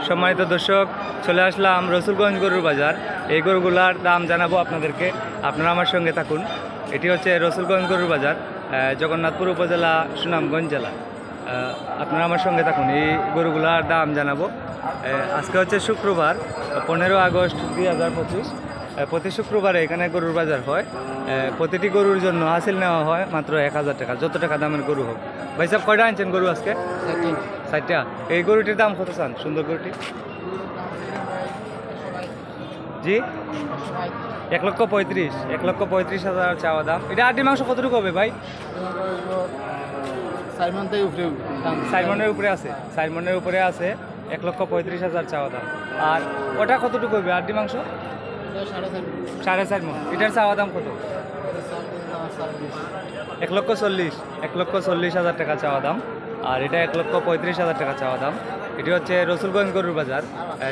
সম্মানিত দর্শক, চলে আসলাম রসুলগঞ্জ গরুর বাজার। এই গরুগুলার দাম জানাবো আপনাদেরকে, আপনারা আমার সঙ্গে থাকুন। এটি হচ্ছে রসুলগঞ্জ গরুর বাজার, জগন্নাথপুর উপজেলা, সুনামগঞ্জ জেলা। আপনারা আমার সঙ্গে থাকুন, এই গরুগুলার দাম জানাবো। আজকে হচ্ছে শুক্রবার, 15 আগস্ট 2025। প্রতি শুক্রবারে এখানে গরুর বাজার হয়। প্রতিটি গরুর জন্য হাসিল নেওয়া হয় মাত্র 1000 টাকা, যত টাকা দামের গরু হোক। ভাই সাহেব, কয়টা আনছেন গরু আজকে? 60টা। এই গরুটির দাম কত চান? সুন্দর গরুটি জি 1,35,000। 1,35,000 চাওয়া দাম। এটা আটি মাংস কতটুকু হবে ভাই? 4 মনের উপরে আছে। 4 মনের উপরে আছে। 1,35,000 চাওয়া দাম। আর ওটা কতটুকু হবে আটি মাংস? 4.5 মন। এটার চাওয়া দাম কত? 1,40,000। 1,40,000 টাকা চাওয়া দাম। আর এটা 1,35,000 টাকা চাওয়া দাম। এটি হচ্ছে রসুলগঞ্জ গরুর বাজার,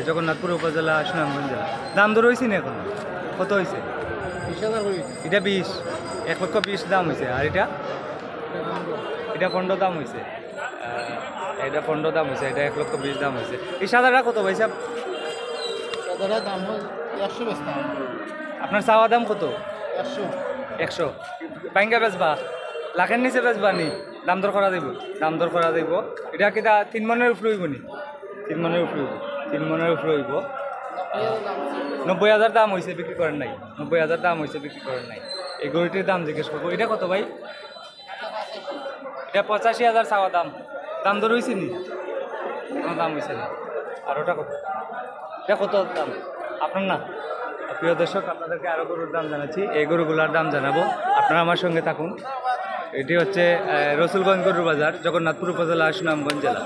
জগন্নাথপুর উপজেলা, সুনামগঞ্জ জেলা। দাম দর হয়েছে না এখন? কত হয়েছে? এটা 20। 1,20,000 দাম হয়েছে। আর এটা 15 দাম হয়েছে। এটা 15 দাম হয়েছে। এটা 1,20,000 দাম হয়েছে। এই সাদাটা কত ভাই সাহেব? আপনার চাওয়া দাম কত? 100। বাইঙ্গা বেচবা? লাখের নিচে বেচবা নি? দাম দর করা দেব। দাম দর করা দেব। এটা কি 3 মনের উপরে হইব নি? 3 মনের উপরে হইব। 3 মনের উপরে হইব। 90,000 দাম হয়েছে, বিক্রি করেন নাই। 90,000 দাম হয়েছে, বিক্রি করেন নাই। এই গরুটির দাম জিজ্ঞেস করবো। এটা কত ভাই? এটা 85,000 চাওয়া দাম। দাম দর হয়েছে নি? কোনো দাম হয়েছে না। আর ওটা কত? এটা কত দাম আপনার? না, প্রিয় দর্শক, আপনাদেরকে আরও গরুর দাম জানাচ্ছি। এই গরুগুলার দাম জানাবো, আপনারা আমার সঙ্গে থাকুন। এটি হচ্ছে রসুলগঞ্জ গরুর বাজার, জগন্নাথপুর উপজেলা, সুনামগঞ্জ জেলা।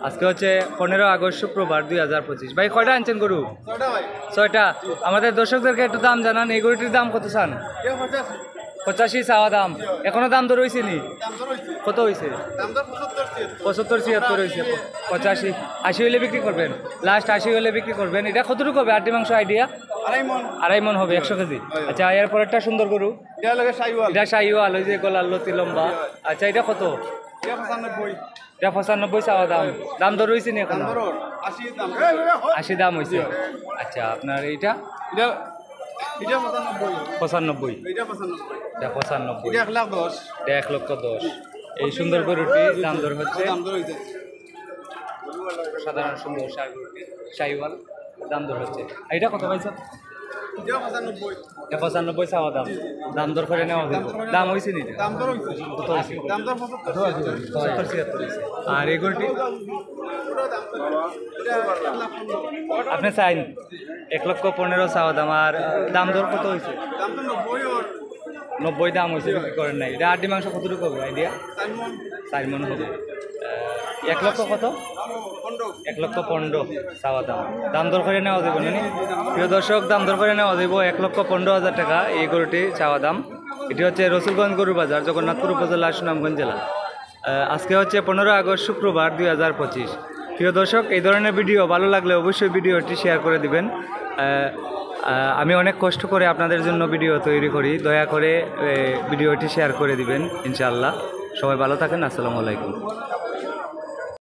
আজকে হচ্ছে 15 আগস্ট শুক্রবার 2025। ভাই কয়টা আনছেন গরু? 6টা। আমাদের দর্শকদেরকে একটু দাম জানান। এই গরুটির দাম কত চান? 85 চাওয়া দাম। এখনো দাম দর হয়েছে নি? কত হয়েছে? 75-76 হয়েছে। 85, 80 হলে বিক্রি করবেন। লাস্ট 80 হলে বিক্রি করবেন। এটা কতটুকু হবে আটি মাংস আইডিয়া? 2.5 মন হবে, 100 কেজি। আচ্ছা, এরপর একটা সুন্দর গরু, এটা শাহিওয়াল, ওই যে গলার লতি লম্বা। আচ্ছা, এটা কত? এটা 95 চাওয়া দাম। দাম দর হয়েছে নি এখন? 80 দাম হয়েছে। আচ্ছা, আপনার এইটা? 95। এটা 95। 1,10,000। এই সুন্দর গরুটি দাম দর হচ্ছে, সাধারণ সুন্দর শাহিওয়াল, দাম দর হচ্ছে। এটা কত পাইছ? 95 চাওয়া দাম। দাম দর করে নেওয়া হবে। দাম হয়েছে নি? কত হয়েছে? 70-76 হয়েছে। আর এই গরুটি আপনি চাইন 1,15,000 চাওয়া দাম। আর দাম দর কত হয়েছে? 90 দাম হয়েছে, বিক্রি করেন নাই। এটা আটি মাংস কতটুকু হবে আইডিয়া? 4 মন হবে। 1 লক্ষ কত? 1,15,000 চাওয়া দাম। দাম দর করে নেওয়া দেবো না? প্রিয় দর্শক, দাম দর করে নেওয়া দেবো 1,15,000 টাকা এই গরুটি চাওয়া দাম। এটি হচ্ছে রসুলগঞ্জ গরুর বাজার, জগন্নাথপুর উপজেলা, সুনামগঞ্জ জেলা। আজকে হচ্ছে 15 আগস্ট শুক্রবার 2025। প্রিয় দর্শক, এই ধরনের ভিডিও ভালো লাগলে অবশ্যই ভিডিওটি শেয়ার করে দিবেন। আমি অনেক কষ্ট করে আপনাদের জন্য ভিডিও তৈরি করি, দয়া করে ভিডিওটি শেয়ার করে দিবেন ইনশাআল্লাহ। সবাই ভালো থাকেন। আসসালামু আলাইকুম।